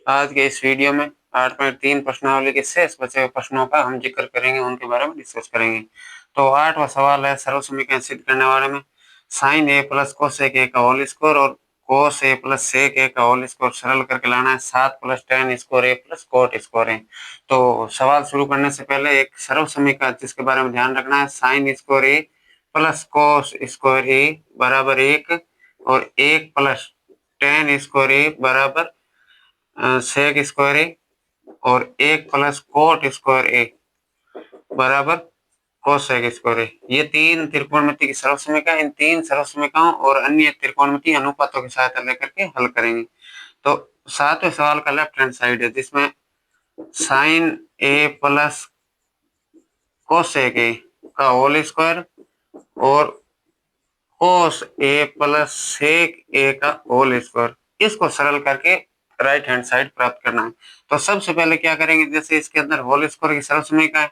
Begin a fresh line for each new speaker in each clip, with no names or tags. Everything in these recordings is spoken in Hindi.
आज के इस वीडियो में 8.3 प्रश्नावली के शेष बचे हुए प्रश्नों का हम जिक्र करेंगे, उनके बारे में डिस्कस करेंगे। तो 8वां सवाल है सर्व समीकरण सिद्ध करने वाले में sin a plus cosec a का होल स्क्वायर और cos a plus sec a का होल स्क्वायर सरल करके लाना है 7 plus tan square a plus cot square a। तो सवाल शुरू करने से पहले एक सर्व समीकरण जिसके बारे में ध्यान रखना है, sin square a plus cos square a बराबर 1 और 1 प्लस tan स्क्वायर a बराबर सेक स्क्वायर ए और 1 प्लस कोट स्क्वायर ए बराबर कोसेक स्क्वायर ए। ये तीन त्रिकोणमिति की सर्व समीकरण, इन तीन सर्व समीकरणों और अन्य त्रिकोणमिति अनुपातों की सहायता लेकर के हल करेंगे। तो 7वें सवाल का लेफ्ट हैंड साइड है जिसमें sine A plus cosec A का होल स्क्वायर और कोस ए प्लस सेक ए का होल स्क्वायर, इसको सरल करके राइट हैंड साइड प्राप्त करना है। तो सबसे पहले क्या करेंगे, जैसे इसके अंदर होल स्क्वायर की सर्व समीकरण है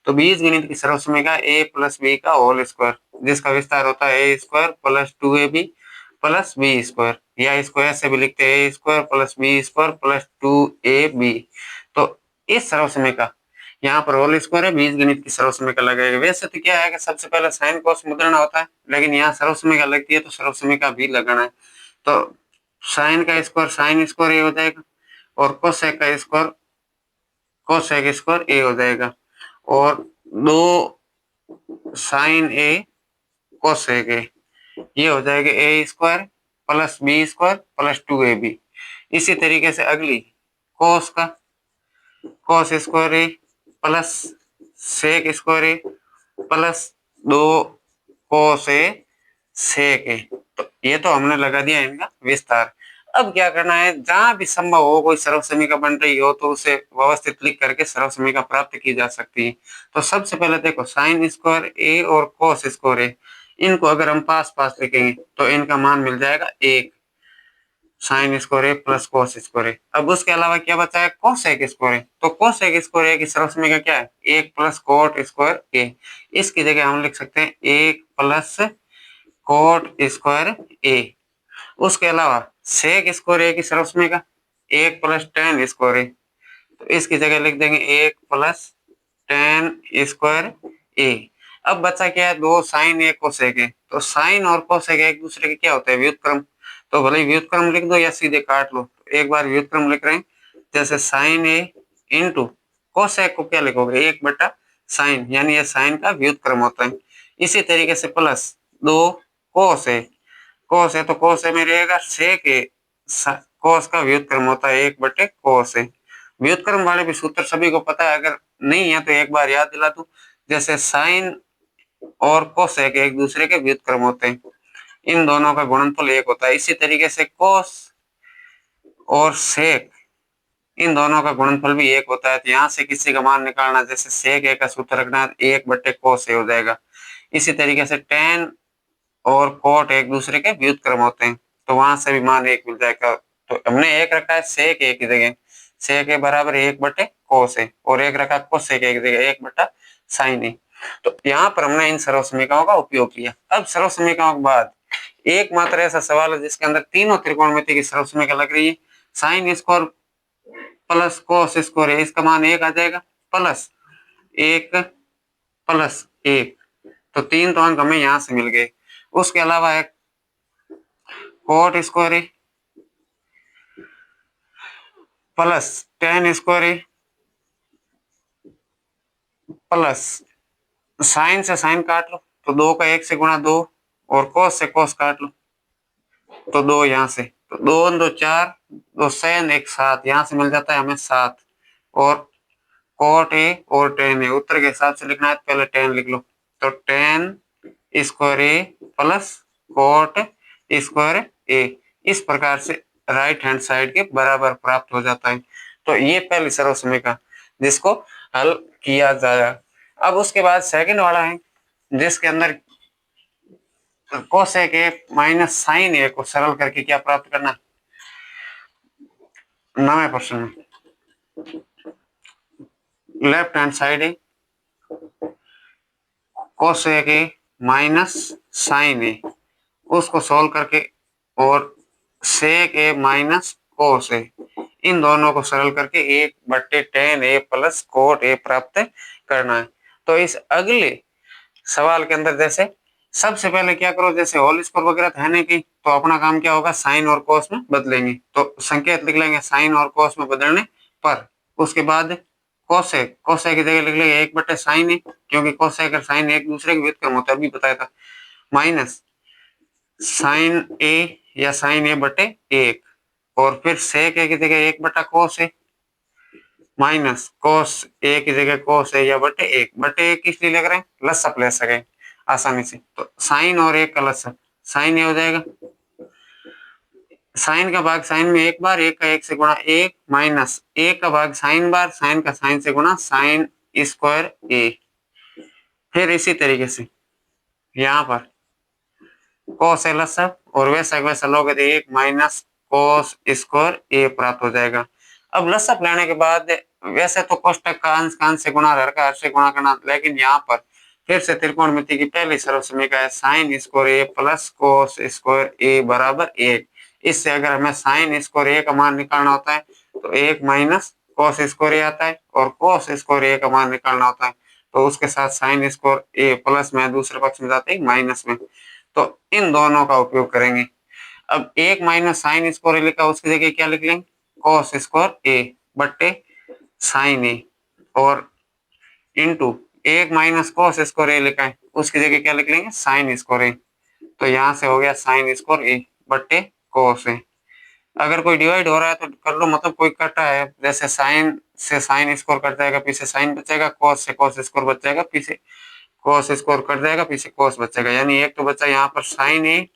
तो बीजगणित की सर्व समीकरण a प्लस बी का होल स्क्वायर, जिसका विस्तार होता है a square plus 2ab plus B square, या इसको ऐसे भी लिखते हैं a square plus B square plus 2ab। तो इस सर्व समीकरण यहाँ पर होल स्क्वायर है, बीजगणित की सर्व समीकरण लगाएगा। वैसे तो क्या है कि सबसे पहले साइन कोस मुद्रण होता है, लेकिन यहाँ सर्व समीकरण लगती है तो सर्व समीकरण भी लगाना है। तो साइन का स्क्वायर साइन स्क्वायर ए हो जाएगा और कोसेक का स्क्वायर कोसेक स्क्वायर ए हो जाएगा और 2 साइन ए कोसेक ए, ये हो जाएगा A square plus B square plus 2ab। इसी तरीके से अगली कोस का cos square A plus sec square A plus 2 cos A sec A. तो ये तो हमने लगा दिया इनका विस्तार। अब क्या करना है, जहां भी संभव हो कोई सर्व समीकरण बन रही हो तो उसे व्यवस्थित लिख करके सर्व समीकरण प्राप्त की जा सकती है। तो सबसे पहले देखो साइन स्क्वायर ए और कोस स्क्वायर ए, इनको अगर हम पास पास लिखेंगे तो इनका मान मिल जाएगा 1 sine square A plus cos square ए। अब उसके अलावा क्या बचा है, कोसेक स्क्वायर ए। तो कोसेक स्क्वायर ए की सर्व समीकरण क्या है, 1 प्लस कोट स्क्वायर ए। इसकी जगह हम लिख सकते हैं 1 प्लस कोट स्क्वायर ए। उसके अलावा सेक स्क्वायर ए की सर्व समीकरण 1 प्लस tan स्क्वायर ए, तो इसकी जगह लिख देंगे 1 प्लस tan स्क्वायर ए। अब बचा क्या है, 2 साइन ए कोसेक ए। तो साइन और कोसेक एक दूसरे के क्या होते हैं, व्युत्क्रम। तो भले व्युत्क्रम लिख दो या सीधे काट लो, एक बार व्युत्क्रम लिख रहे हैं, जैसे साइन ए इंटू कोसेक को क्या लिखोगे, 1 बटा साइन, यानी ये साइन का व्युत्क्रम होता है। इसी तरीके से प्लस 2 कोस ए, कोस है तो कोस है में रहेगा सेक ए, कोस का व्युत्क्रम होता है 1 बटे कोस है। व्युत्क्रम वाले भी सूत्र सभी को पता है, अगर नहीं है तो एक बार याद दिला दूं, जैसे साइन और कोसेक एक दूसरे के व्युत्क्रम होते हैं, इन दोनों का गुणनफल 1 होता है। इसी तरीके से कोस और सेक, इन दोनों का गुणनफल भी 1 होता है। तो यहाँ से किसी का मान निकालना, जैसे सेक ए का सूत्र रखना 1 बटे कोस ए हो जाएगा। इसी तरीके से टेन और कोट एक दूसरे के व्युत्क्रम होते हैं, तो वहां से भी मान 1 मिल जाएगा। तो हमने 1 रखा है सेक ए की जगह, सेक ए बराबर 1 बटे कोस ए, और 1 रखा कोसेक ए की जगह 1 बटा साइन ए। तो यहाँ पर हमने इन सर्व समीकरणों का उपयोग किया। अब सर्व समीकरणों के बाद एकमात्र ऐसा सवाल है जिसके अंदर तीनों त्रिकोणमिति की सर्व समीकरण लग रही है। Sine square plus cos square है, इसका मान 1 आ जाएगा, प्लस 1 प्लस 1, तो 3 तो अंक हमें यहाँ से मिल गए। उसके अलावा एक coat square A plus tan square A plus sign से साइन काट लो तो 2 का 1 से गुणा 2, और कोस से कोस काट लो तो 2 यहाँ से, तो 2 2 4, 2 7 1 7, यहाँ से मिल जाता है हमें 7। और कोट ए और tan ए उत्तर के हिसाब से लिखना है, पहले tan लिख लो, तो tan square A plus coat square ए, इस प्रकार से राइट हैंड साइड के बराबर प्राप्त हो जाता है। तो ये पहली सर्व समीकरण जिसको हल किया जाएगा। अब उसके बाद सेकंड वाला है जिसके अंदर कोसेक ए माइनस साइन ए को सरल करके क्या प्राप्त करना, 9वें प्रश्न में लेफ्ट हैंड साइड है कोसेक ए माइनस साइन ए, उसको सोल्व करके, और सेक ए माइनस कोस ए, इन दोनों को सरल करके 1/tan A plus coat A प्राप्त करना है। तो इस अगले सवाल के अंदर जैसे सबसे पहले क्या करो, जैसे होल स्क्वायर वगैरह तो है नहीं की, तो अपना काम क्या होगा, साइन और कोस में बदलेंगे। तो संकेत लिख लेंगे साइन और कोस में बदलने पर। उसके बाद कोसेक, कोसेक की जगह लिख लेंगे 1/sin A, क्योंकि कोसेक और साइन एक दूसरे के व्युत्क्रम होता है, अभी बताया था। माइनस साइन A या साइन A/1, और फिर सेक A की जगह 1/cos A, minus cos A की जगह कोस A या बटे 1 किस लिए लग रहे हैं, लसअप ले सके आसानी से। तो साइन और 1 का लसअप साइन A हो जाएगा, साइन का भाग साइन में एक बार, 1 का 1 से गुणा 1, माइनस 1 का भाग साइन बार, साइन का साइन से गुणा साइन स्क्वायर A। फिर इसी तरीके से यहाँ पर कोस A लसअप, और वैसा लोगे तो 1 माइनस कोस स्क्वायर A प्राप्त हो जाएगा। अब लसअप लेने के बाद वैसे तो कोष्टक का अंश से गुणा, हर का हर से गुणा करना, लेकिन यहाँ पर फिर से त्रिकोणमिति की पहली सरल समीकरण है sine square A plus cos square A बराबर 1। इससे अगर हमें साइन स्क्वायर A का मान निकालना होता है तो 1 माइनस कोस स्क्वायर A आता है, और कोस स्क्वायर A का मान निकालना होता है तो उसके साथ साइन स्क्वायर A प्लस में दूसरे पक्ष में जाते हैं माइनस में, तो इन दोनों का उपयोग करेंगे। अब 1 माइनस साइन स्क्वायर लिखा, उसकी जगह क्या लिख लेंगे, कोस स्क्वायर A बट्टे साइन A, और into 1 minus cos square A लिखा है, उसकी जगह क्या लिख लेंगे, साइन स्क्वायर A। तो यहाँ से हो गया साइन स्क्वायर A बट्टे कोस A। अगर कोई डिवाइड हो रहा है तो कर लो, मतलब कोई कटा है, जैसे साइन से साइन स्क्वायर कट जाएगा, पीछे साइन बचेगा, कोस से कोस स्क्वायर बच जाएगा, पीछे कोस स्क्वायर कट जाएगा, पीछे कोस बचेगा, यानी एक तो बचा यहाँ पर साइन A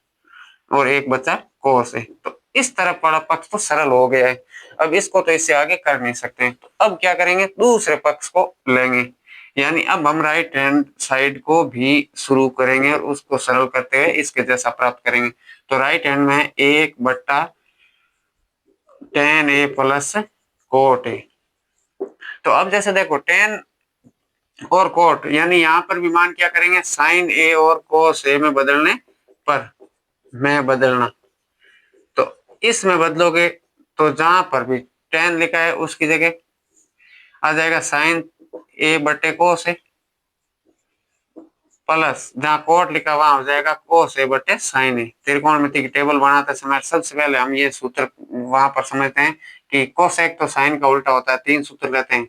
और एक बचा कोस A। तो इस तरफ वाला पक्ष तो सरल हो गया है। अब इसको तो इससे आगे कर नहीं सकते, तो अब क्या करेंगे, दूसरे पक्ष को लेंगे, यानी अब हम राइट हैंड साइड को भी शुरू करेंगे और उसको सरल करते हुए इसके जैसा प्राप्त करेंगे। तो राइट हैंड में 1/tan A plus coat A। तो अब जैसे देखो टेन और कोट, यानी यहाँ पर भी मान क्या करेंगे, साइन A और कोस A में बदलने पर, में बदलना, तो इसमें बदलोगे तो जहां पर भी टेन लिखा है उसकी जगह आ जाएगा साइन A बटे कोस A, प्लस जहां कोट लिखा वहां हो जाएगा कोस A बटे साइन A। त्रिकोणमिति की टेबल बनाते समय सबसे पहले हम ये सूत्र वहां पर समझते हैं कि कोसेक तो साइन का उल्टा होता है, 3 सूत्र लेते हैं,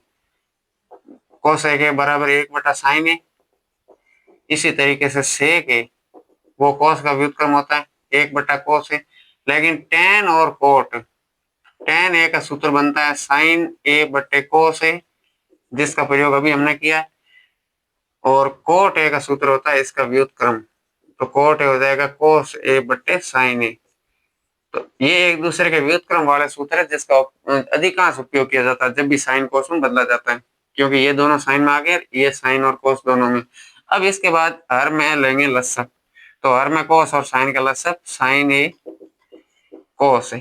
कोसेक A बराबर 1/sin A, इसी तरीके से सेक A वो कोस का व्युत्क्रम होता है 1/cos A, लेकिन टेन और कोट, टेन A का सूत्र बनता है साइन A बटे कोस A, जिसका प्रयोग अभी हमने किया है, और कोट A का सूत्र होता है इसका व्युत्क्रम, तो कोट A हो जाएगा कोस A बटे साइन A। तो ये एक दूसरे के व्युत्क्रम वाले सूत्र है जिसका अधिकांश उपयोग किया जाता है जब भी साइन कोस में बदला जाता है, क्योंकि ये दोनों साइन में आ गए, ये साइन और कोस दोनों में। अब इसके बाद हर में लेंगे लसअप, तो हर में कोस और साइन का लसअप साइन A कोस A।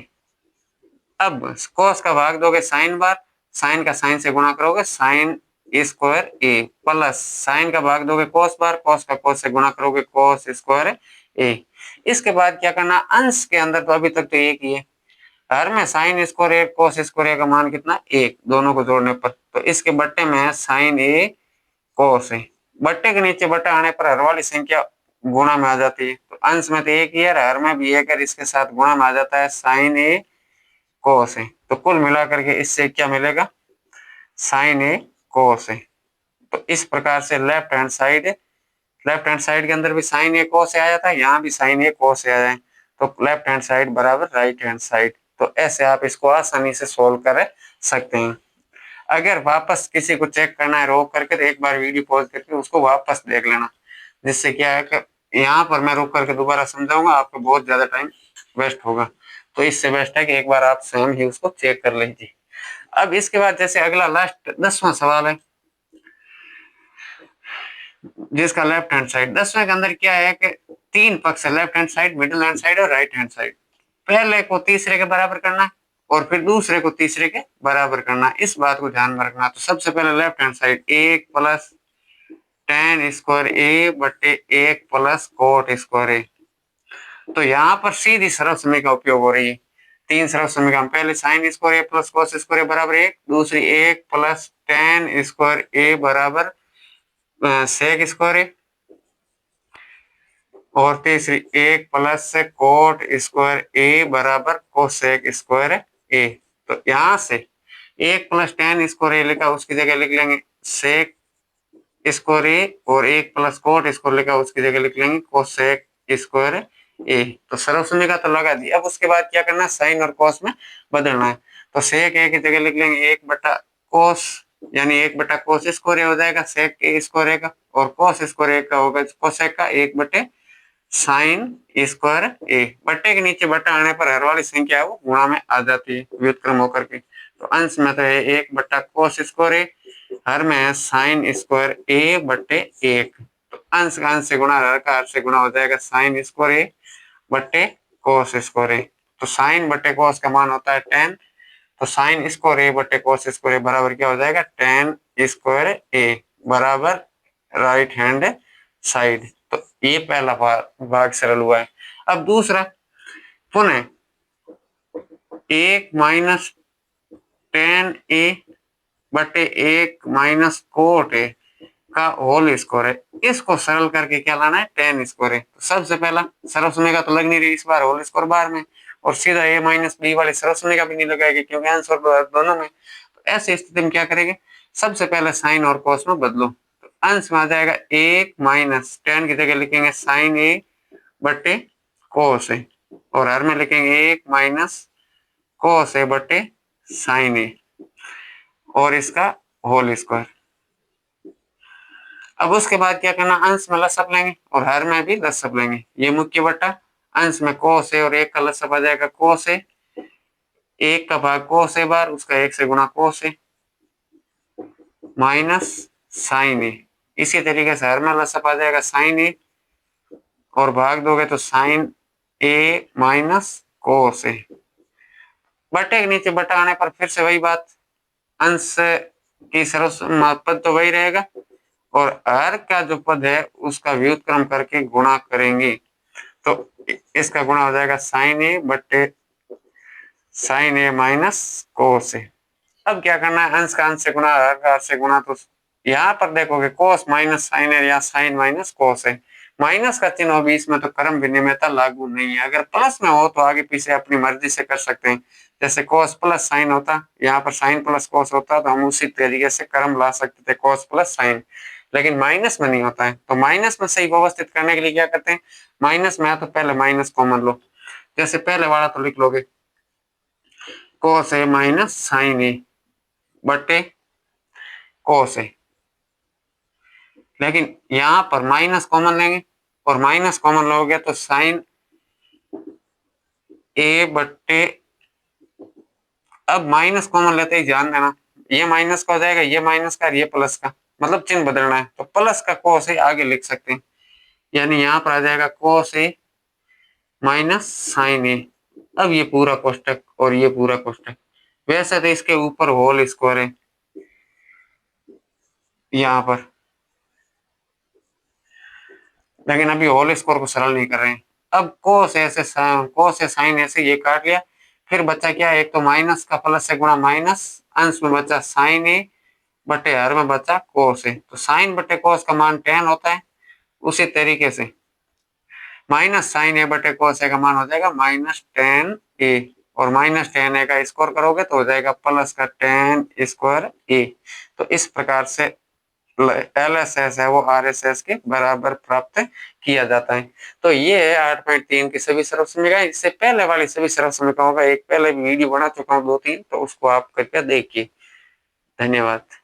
अब कोस का भाग दोगे साइन बार, साइन का साइन से गुणा करोगे sine square A, plus sign का भाग दोगे कोस बार, कोस का कोस से गुणा करोगे कोस स्क्वायर A। इसके बाद क्या करना, अंश के अंदर तो अभी तक तो एक ही है, हर में sine square A cos square A का मान कितना, 1, दोनों को जोड़ने पर, तो इसके बट्टे में है साइन A कोस A। बट्टे के नीचे बट्टा आने पर हर वाली संख्या गुणा में आ जाती है, तो अंश में तो एक ही है, हर में भी एक है, इसके साथ गुणा में आ जाता है साइन A कोस A। तो कुल मिलाकर के इससे क्या मिलेगा, साइन A कोस A। तो इस प्रकार से लेफ्ट हैंड साइड के अंदर भी साइन A कोस A आया था, यहाँ भी साइन A कोस A आया है, तो लेफ्ट हैंड साइड बराबर राइट हैंड साइड। तो ऐसे आप इसको आसानी से सोल्व कर सकते हैं। अगर वापस किसी को चेक करना है रोक करके, तो एक बार वीडियो पॉज करके उसको वापस देख लेना, जिससे क्या है कि यहाँ पर मैं रोक करके दोबारा समझाऊंगा, आपको बहुत ज्यादा टाइम वेस्ट होगा, तो इससे बेस्ट है कि एक बार आप स्वयं ही उसको चेक कर लीजिए। अब इसके बाद जैसे अगला लास्ट 10वां सवाल है, जिसका लेफ्ट हैंड साइड, 10वें के अंदर क्या है कि 3 पक्ष है, left hand side, middle hand side और राइट हैंड साइड। पहले को तीसरे के बराबर करना है और फिर दूसरे को तीसरे के बराबर करना है, इस बात को ध्यान में रखना। तो सबसे पहले left hand side 1 plus ten square A बटे 1 प्लस कोट स्क्वायर A। तो यहाँ पर सीधी सरल समय का उपयोग हो रही है, तीन सरल समीकरण, पहले sine square A plus cos square ए बराबर 1, दूसरी 1 प्लस टेन स्क्वायर ए बराबर सेक स्क्वायर ए, और तीसरी 1 प्लस कोट स्क्वायर ए बराबर कोसेक स्क्वायर ए। तो यहां से 1 प्लस टेन स्क्वायर ए लिखा, उसकी जगह लिख लेंगे सेक स्क्वायर ए, और 1 प्लस कोट स्क्वायर लिखा, उसकी जगह लिख लेंगे कोसेक स्क्वायर ए। तो सरल समीकरण तो लगा दी। अब उसके बाद क्या करना है, साइन और कॉस में बदलना है। तो सेक ए की जगह लिख लेंगे 1 बटा कोस, यानी 1 बटा कोस स्क्वायर ए हो जाएगा सेक ए स्क्वायर ए का, और कोस स्क्वायर ए का होगा कोसेक का 1 बटे साइन स्क्वायर ए। बट्टे के नीचे बटा आने पर हर वाली संख्या वो गुणा में आ जाती है व्युत्क्रम होकर के। तो अंश में तो है 1 बटा कोस स्क्वायर ए, हर में है साइन स्क्वायर ए बटे 1। तो अंश का अंश से गुणा, हर का हर से गुणा हो जाएगा साइन स्क्वायर ए बटे कोस स्क्वायर ए। तो साइन बटे कोस का मान होता है 10, तो साइन स्क्वायर ए बटे कोस स्क्वायर ए बराबर क्या हो जाएगा 10 स्क्वायर ए बराबर राइट हैंड साइड। तो ये पहला भाग सरल हुआ है। अब दूसरा, पुनः 1 माइनस 10 ए बटे 1 माइनस कोट ए का होल स्क्वायर है, इसको सरल करके क्या लाना है 10 स्क्वायर है। तो सबसे पहला सरल समीकरण तो लग नहीं रही इस बार, होल स्क्वायर बाहर में, और सीधा a माइनस बी वाले सरल समीकरण भी नहीं लगाएगी क्योंकि आंसर दोनों में। तो ऐसी स्थिति में क्या करेंगे, सबसे पहले साइन और कॉस में बदलो। तो अंश में आ जाएगा 1 माइनस 10 की जगह लिखेंगे साइन ए बटे कोस ए, और हर में लिखेंगे 1 माइनस कोस ए बटे साइन ए, और इसका होल स्क्वायर। अब उसके बाद क्या करना, अंश में लसअप लेंगे और हर में भी लसअप लेंगे। ये मुख्य बटा अंश में कोस ए और 1 का लसअप आ जाएगा कोस ए, 1 का भाग कोस ए बार, उसका 1 से गुणा कोस ए माइनस साइन ए। इसी तरीके से हर में लसअप आ जाएगा साइन ए, और भाग दोगे तो साइन ए माइनस कोस ए। बटे के नीचे बटा आने पर फिर से वही बात, अंश की सरल पद तो वही रहेगा, और हर का जो पद है उसका व्युत्क्रम करके गुणा करेंगे। तो इसका गुणा हो जाएगा साइन ए बटे साइन ए माइनस कोस ए। अब क्या करना है, अंश का अंश से गुणा, हर का हर से गुणा। तो यहाँ पर देखोगे कोस माइनस साइन है या साइन माइनस कोस है, माइनस का चिन्ह हो बीच में तो क्रम विनिमयता लागू नहीं है। अगर प्लस में हो तो आगे पीछे अपनी मर्जी से कर सकते हैं, जैसे कोस प्लस साइन होता, यहाँ पर साइन प्लस कोस होता, तो हम उसी तरीके से क्रम ला सकते थे कोस प्लस साइन, लेकिन माइनस में नहीं होता है। तो माइनस में सही व्यवस्थित करने के लिए क्या करते हैं, माइनस में है तो पहले माइनस कॉमन लो। जैसे पहले वाला तो लिख लोगे कोस ए माइनस साइन ए बटे कोस ए, लेकिन यहां पर माइनस कॉमन लेंगे, और माइनस कॉमन लोगे तो साइन ए बटे, अब माइनस कॉमन लेते ही ध्यान देना, ये माइनस का हो जाएगा, ये माइनस का, ये प्लस का, मतलब चिन्ह बदलना है। तो प्लस का कोस ए आगे लिख सकते हैं, यानी यहाँ पर आ जाएगा कोस ए माइनस साइन ए। अब ये पूरा कोष्टक और ये पूरा कोष्टक, वैसे तो इसके ऊपर होल स्क्वायर है यहाँ पर, लेकिन अभी होल स्क्वायर को सरल नहीं कर रहे हैं। अब कोस ऐसे साइन ऐसे ये काट लिया, फिर बचा क्या, एक तो माइनस का प्लस से गुणा माइनस, अंश में बचा साइन ए बटे हर में बचा कोस ए। तो साइन बटे कोस का मान 10 होता है, उसी तरीके से माइनस साइन ए बटे कोस ए का मान हो जाएगा माइनस 10 ए, और माइनस 10 ए का स्क्वायर करोगे तो हो जाएगा प्लस का 10 स्क्वायर ए। तो इस प्रकार से LSS है वो RSS के बराबर प्राप्त किया जाता है। तो ये है 8.3 की सभी सरल समीकरण। इससे पहले वाली सभी सरल समीकरणों का एक पहले वीडियो बना चुका हूँ 2-3, तो उसको आप करके देखिए। धन्यवाद।